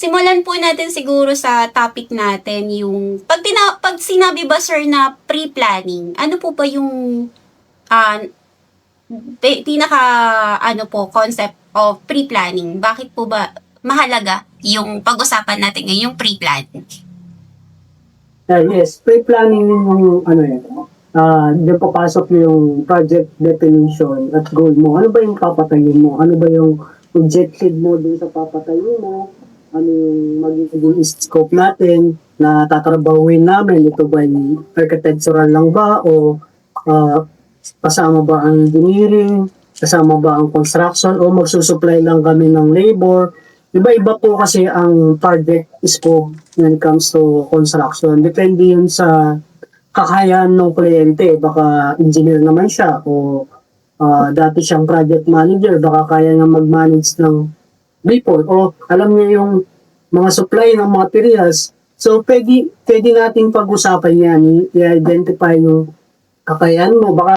simulan po natin siguro sa topic natin yung pag sinabi ba sir na pre-planning, ano po ba yung ah, pinaka ano po concept of pre-planning? Bakit po ba mahalaga yung pag-usapan natin ngayon yung pre-planning? Yes, pre-planning yung ano eh. Diyan papasok yung project definition at goal mo. Ano ba yung papatayin mo? Ano ba yung objective mo dun sa papatayin mo? Ano yung magiging scope natin na tatrabahuin namin? Ito ba yung architectural lang ba o ah, kasama ba ang engineering? Kasama ba ang construction? O magsusupply lang kami ng labor? Iba-iba po kasi ang project scope when it comes to construction. Depende yun sa kakayahan ng kliyente. Baka engineer naman siya o dati siyang project manager. Baka kaya niya mag-manage ng people o alam niya yung mga supply ng materials. So, pwede nating pag-usapan yan. I-identify yung kakayahan mo. Baka